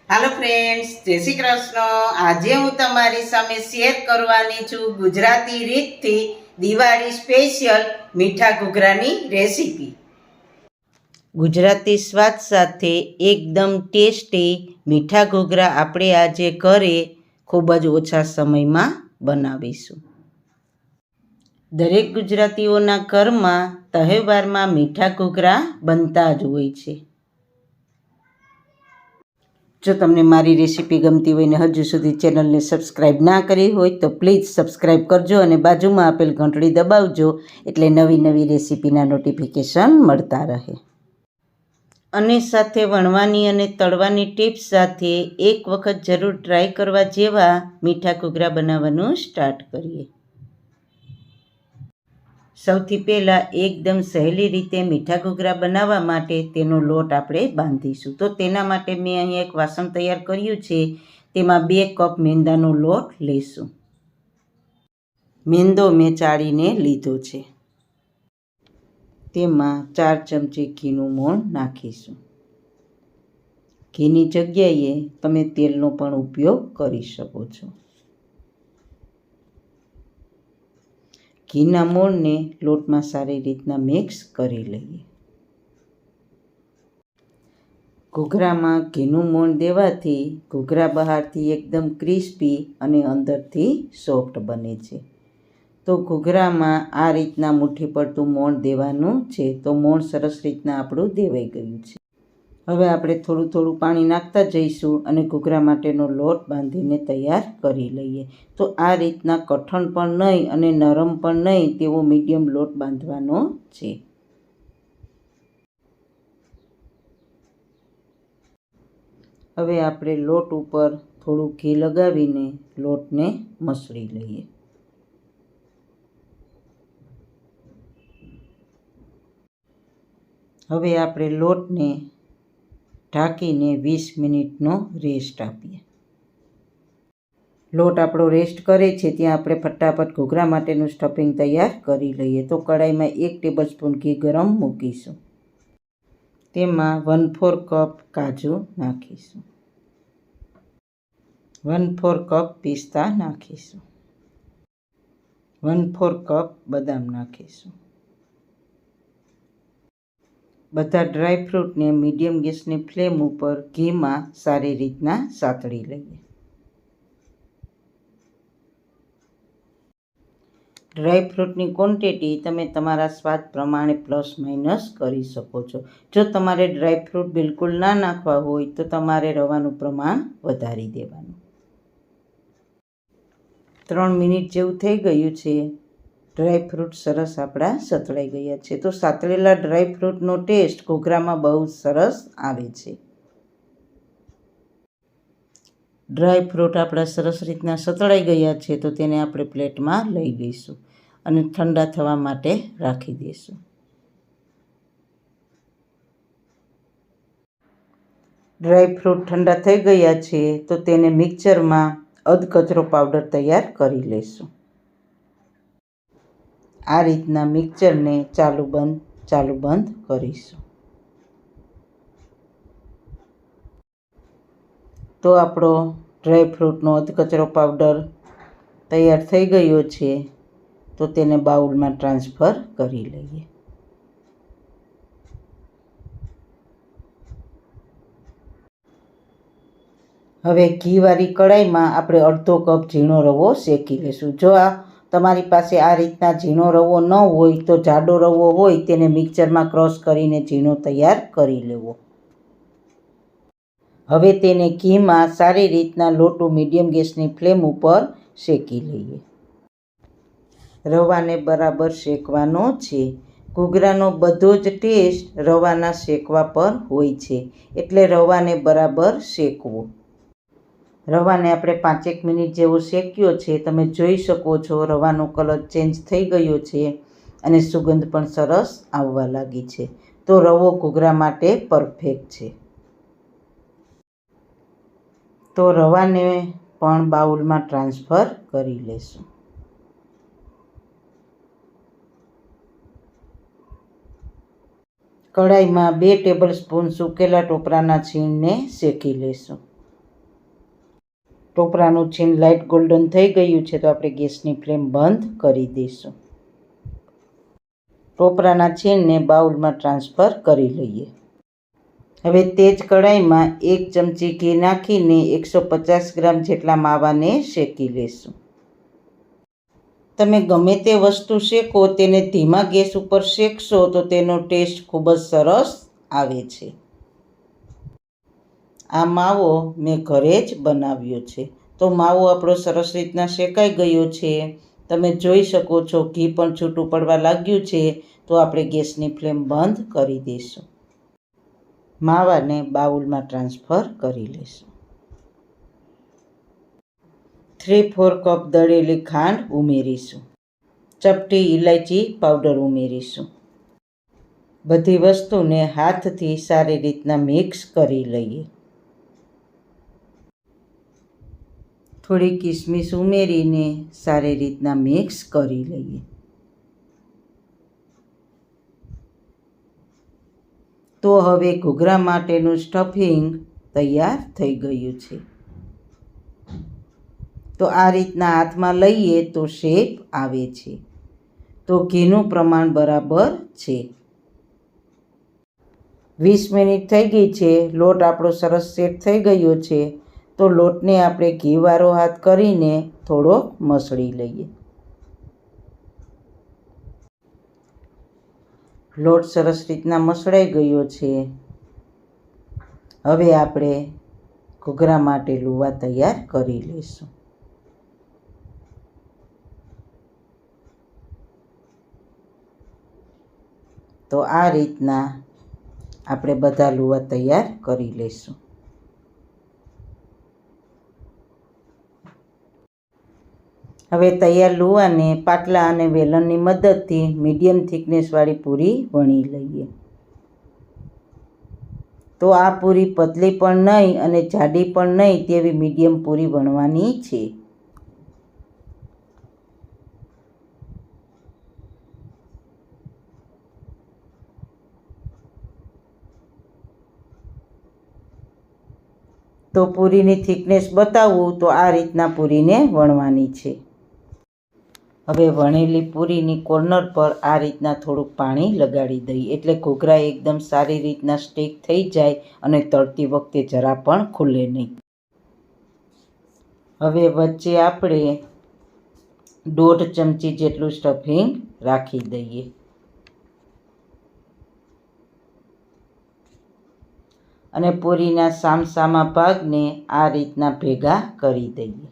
હાલો friends, જય શ્રી કૃષ્ણ। આજે હું તમારી સામે શેર કરવાની છું ગુજરાતી રીતથી દિવાળી સ્પેશિયલ મીઠા ઘૂઘરાની રેસીપી। ગુજરાતી સ્વાદ સાથે એકદમ ટેસ્ટી મીઠા ઘૂઘરા આપણે આજે ઘરે ખૂબ જ ઓછા સમયમાં બનાવીશું। દરેક ગુજરાતીઓના ઘરમાં તહેવારમાં મીઠા ઘૂઘરા બનતા જ હોય છે। જો તમને મારી રેસીપી ગમતી હોય ને હજુ સુધી ચેનલને સબસ્ક્રાઈબ ના કરી હોય તો પ્લીઝ સબસ્ક્રાઈબ કરજો અને બાજુમાં આપેલ ઘંટડી દબાવજો, એટલે નવી નવી રેસીપીના નોટિફિકેશન મળતા રહે। અને સાથે વણવાની અને તળવાની ટિપ્સ સાથે એક વખત જરૂર ટ્રાય કરવા જેવા મીઠા ઘૂઘરા બનાવવાનું સ્ટાર્ટ કરીએ। સૌથી પહેલાં એકદમ સહેલી રીતે મીઠા ઘૂઘરા બનાવવા માટે તેનો લોટ આપણે બાંધીશું। તો તેના માટે મેં અહીંયા એક વાસણ તૈયાર કર્યું છે, તેમાં 2 કપ મેંદાનો લોટ લઈશું। મેંદો મેં ચાળીને લીધો છે, તેમાં 4 ચમચી ઘીનું મોણ નાખીશું। ઘીની જગ્યાએ તમે તેલનો પણ ઉપયોગ કરી શકો છો। ઘીના મોણને લોટમાં સારી રીતના મિક્સ કરી લઈએ। ઘૂઘરામાં ઘીનું મોણ દેવાથી ઘૂઘરા બહારથી એકદમ ક્રિસ્પી અને અંદરથી સોફ્ટ બને છે। તો ઘૂઘરામાં આ રીતના મુઠ્ઠી પડતું મોણ દેવાનું છે। તો મોણ સરસ રીતના આપણું દેવાઈ ગયું છે। હવે આપણે થોડું થોડું પાણી નાખતા જઈશું અને ઘૂઘરા માટેનો લોટ બાંધીને તૈયાર કરી લઈએ। તો આ રીતના કઠણ પણ નહીં અને નરમ પણ નહીં તેવો મીડિયમ લોટ બાંધવાનો છે। હવે આપણે લોટ ઉપર થોડું ઘી લગાવીને લોટને મસળી લઈએ। હવે આપણે લોટને ઢાંકીને 20 મિનિટનો રેસ્ટ આપીએ। લોટ આપણો રેસ્ટ કરે છે ત્યાં આપણે ફટાફટ ઘૂઘરા માટેનું સ્ટફિંગ તૈયાર કરી લઈએ। તો કડાઈમાં 1 ટેબલસ્પૂન ઘી ગરમ મૂકીશું, તેમાં 1/4 કપ કાજુ નાખીશું, 1/4 કપ પિસ્તા નાખીશું, 1/4 કપ બદામ નાખીશું। બધા ડ્રાયફ્રૂટને મીડિયમ ગેસની ફ્લેમ ઉપર ઘીમાં સારી રીતના સાતળી લઈએ। ડ્રાયફ્રૂટની ક્વોન્ટિટી તમે તમારા સ્વાદ પ્રમાણે પ્લસ માઇનસ કરી શકો છો। જો તમારે ડ્રાયફ્રૂટ બિલકુલ ના નાખવા હોય તો તમારે રવાનું પ્રમાણ વધારી દેવાનું। 3 મિનિટ જેવું થઈ ગયું છે, ડ્રાયફ્રૂટ સરસ આપણા સતળાઈ ગયા છે। તો સાતળેલા ડ્રાયફ્રૂટનો ટેસ્ટ ઘૂઘરામાં બહુ સરસ આવે છે। ડ્રાયફ્રૂટ આપણા સરસ રીતના સતળાઈ ગયા છે, તો તેને આપણે પ્લેટમાં લઈ લઈશું અને ઠંડા થવા માટે રાખી દઈશું। ડ્રાયફ્રૂટ ઠંડા થઈ ગયા છે, તો તેને મિક્સરમાં અધકચરો પાવડર તૈયાર કરી લઈશું। આ રીતના મિક્સરને ચાલુ બંધ કરીશું। તો આપણો ડ્રાયફ્રૂટનો અધકચરો પાવડર તૈયાર થઈ ગયો છે, તો તેને બાઉલમાં ટ્રાન્સફર કરી લઈએ। હવે ઘીવાળી કડાઈમાં આપણે અડધો કપ ઝીણો રવો શેકી લઈશું। જો તમારી પાસે આ રીતના ઝીણો રવો ન હોય તો જાડો રવો હોય તેને મિક્સરમાં ક્રશ કરીને ઝીણો તૈયાર કરી લેવો। હવે તેને ઘીમાં સારી રીતના લોટું મીડિયમ ગેસની ફ્લેમ ઉપર શેકી લઈએ। રવાને બરાબર શેકવાનો છે। ઘૂઘરાનો બધો જ ટેસ્ટ રવાના શેકવા પર હોય છે, એટલે રવાને બરાબર શેકવો। રવાને આપણે 5 મિનિટ જેવો શેક્યો છે। તમે જોઈ શકો છો રવાનો કલર ચેન્જ થઈ ગયો છે અને સુગંધ પણ સરસ આવવા લાગી છે। તો રવો ઘૂઘરા માટે પરફેક્ટ છે। તો રવાને પણ બાઉલમાં ટ્રાન્સફર કરી લેશું। કડાઈમાં 2 ટેબલસ્પૂન સૂકેલા ટોપરાના છીણને શેકી લઈશું। ટોપરાનું છીણ લાઇટ ગોલ્ડન થઈ ગયું છે તો આપણે ગેસની ફ્લેમ બંધ કરી દઈશું. ટોપરાના છીણને બાઉલમાં ટ્રાન્સફર કરી લઈએ. હવે તે જ કઢાઈમાં 1 ચમચી ઘી નાખીને 150 ગ્રામ જેટલા માવાને શેકી લેશું. તમે ગમે તે વસ્તુ શેકો તેને ધીમા ગેસ ઉપર શેકશો તો તેનો ટેસ્ટ ખૂબ જ સરસ આવે છે. આ માવો મેં ઘરે જ બનાવ્યો છે. તો માવો આપણો સરસ રીતના શેકાઈ ગયો છે. તમે જોઈ શકો છો ઘી પણ છૂટું પડવા લાગ્યું છે. તો આપણે ગેસની ફ્લેમ બંધ કરી દઈશું. માવાને બાઉલમાં ટ્રાન્સફર કરી લઈશું. 3/4 કપ દળેલી ખાંડ ઉમેરીશું. ચપટી ઇલાયચી પાવડર ઉમેરીશું. બધી વસ્તુને હાથથી સારી રીતના મિક્સ કરી લઈએ. થોડી કિસમિસ ઉમેરીને સારી રીતના મિક્સ કરી લઈએ. તો હવે ઘૂઘરા માટેનું સ્ટફિંગ તૈયાર થઈ ગયું છે. તો આ રીતના હાથમાં લઈએ તો શેપ આવે છે. તો ઘીનું પ્રમાણ બરાબર છે. 20 મિનિટ થઈ ગઈ છે. લોટ આપણો સરસ સેટ થઈ ગયો છે. તો લોટને આપણે ઘીવાળો હાથ કરીને થોડોક મસળી લઈએ. લોટ સરસ રીતના મસળાઈ ગયો છે. હવે આપણે ઘૂઘરા માટે લુવા તૈયાર કરી લઈશું. તો આ રીતના આપણે બધા લુવા તૈયાર કરી લઈશું. હવે તૈયાર લુવાને પાટલા અને વેલણની મદદથી મીડિયમ થિકનેસવાળી પૂરી વણી લઈએ. તો આ પૂરી પતલી પણ નહીં અને જાડી પણ નહીં તેવી મીડિયમ પૂરી વણવાની છે. તો પૂરીની થિકનેસ બતાવું તો આ રીતના પૂરીને વણવાની છે. હવે વણેલી પૂરીની કોર્નર પર આ રીતના થોડુંક પાણી લગાડી દઈએ એટલે ઘૂઘરા એકદમ સારી રીતના સ્ટીક થઈ જાય અને તળતી વખતે જરા પણ ખુલે નહીં. હવે વચ્ચે આપણે 1.5 ચમચી જેટલું સ્ટફિંગ રાખી દઈએ. અને પૂરીના સામસામા ભાગને આ રીતના ભેગા કરી દઈએ.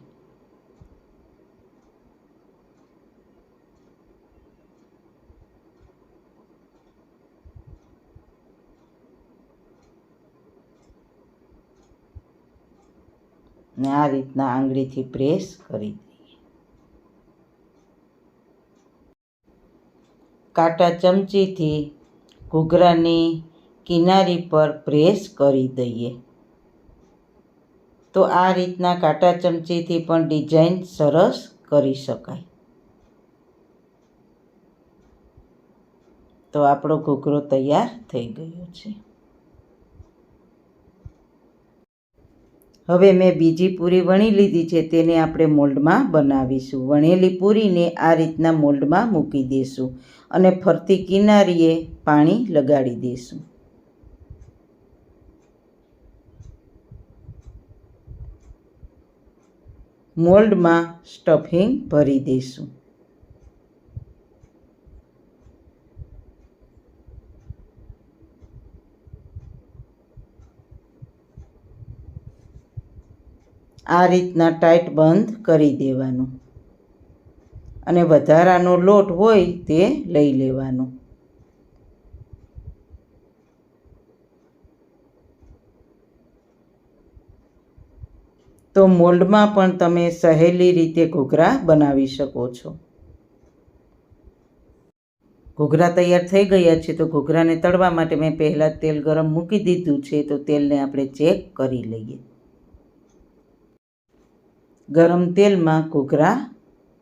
ને આ રીતના આંગળીથી પ્રેસ કરી દઈએ. કાંટા ચમચીથી ઘૂઘરાની કિનારી પર પ્રેસ કરી દઈએ. તો આ રીતના કાંટા ચમચીથી પણ ડિઝાઇન સરસ કરી શકાય. તો આપણો ઘૂઘરો તૈયાર થઈ ગયો છે. હવે મેં બીજી પૂરી વણી લીધી છે તેને આપણે મોલ્ડમાં બનાવીશું. વણેલી પૂરીને આ રીતના મોલ્ડમાં મૂકી દઈશું અને ફરતી કિનારીએ પાણી લગાડી દઈશું. મોલ્ડમાં સ્ટફિંગ ભરી દઈશું. આ રીતના ટાઈટ બંધ કરી દેવાનું અને વધારાનો લોટ હોય તે લઈ લેવાનો. તો મોલ્ડમાં પણ તમે સહેલી રીતે ઘૂઘરા બનાવી શકો છો. ઘૂઘરા તૈયાર થઈ ગયા છે. તો ઘૂઘરાને તળવા માટે મેં પહેલાં તેલ ગરમ મૂકી દીધું છે. તો તેલને આપણે ચેક કરી લઈએ. ગરમ તેલમાં ઘૂઘરા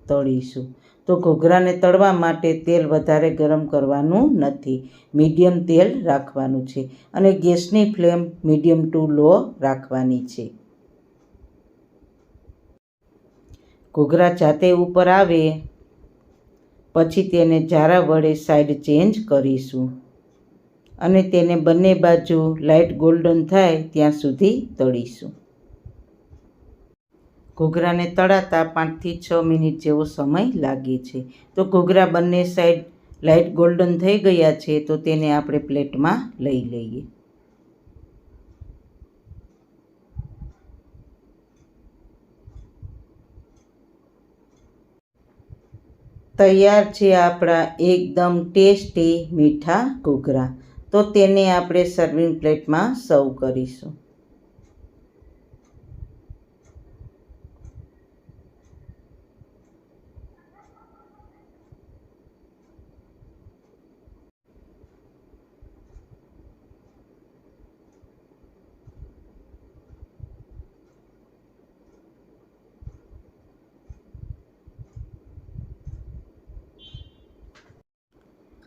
તળીશું. તો ઘૂઘરાને તળવા માટે તેલ વધારે ગરમ કરવાનું નથી. મીડિયમ તેલ રાખવાનું છે અને ગેસની ફ્લેમ મીડિયમ ટુ લો રાખવાની છે. ઘૂઘરા જાતે ઉપર આવે પછી તેને જારા વડે સાઈડ ચેન્જ કરીશું અને તેને બંને બાજુ લાઇટ ગોલ્ડન થાય ત્યાં સુધી તળીશું. ઘૂઘરાને તળાતા 5 થી 6 મિનિટ જેવો સમય લાગે છે. તો ઘૂઘરા બંને સાઈડ લાઇટ ગોલ્ડન થઈ ગયા છે, તો તેને આપણે પ્લેટમાં લઈ લઈએ. તૈયાર છે આપણા એકદમ ટેસ્ટી મીઠા ઘૂઘરા. તો તેને આપણે સર્વિંગ પ્લેટમાં સર્વ કરીશું.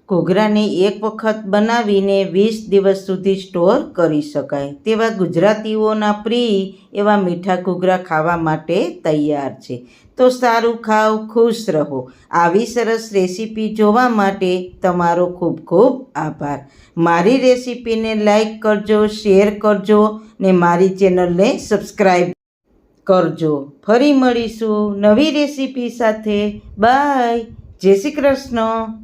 ઘૂઘરાને એક વખત બનાવીને 20 દિવસ સુધી સ્ટોર કરી શકાય તેવા ગુજરાતીઓના પ્રિય એવા મીઠા ઘૂઘરા ખાવા માટે તૈયાર છે. તો સારું ખાઓ, ખુશ રહો. આવી સરસ રેસીપી જોવા માટે તમારો ખૂબ ખૂબ આભાર. મારી રેસીપીને લાઈક કરજો, શેર કરજો ને મારી ચેનલને સબસ્ક્રાઈબ કરજો. ફરી મળીશું નવી રેસીપી સાથે. બાય. જય શ્રી કૃષ્ણ.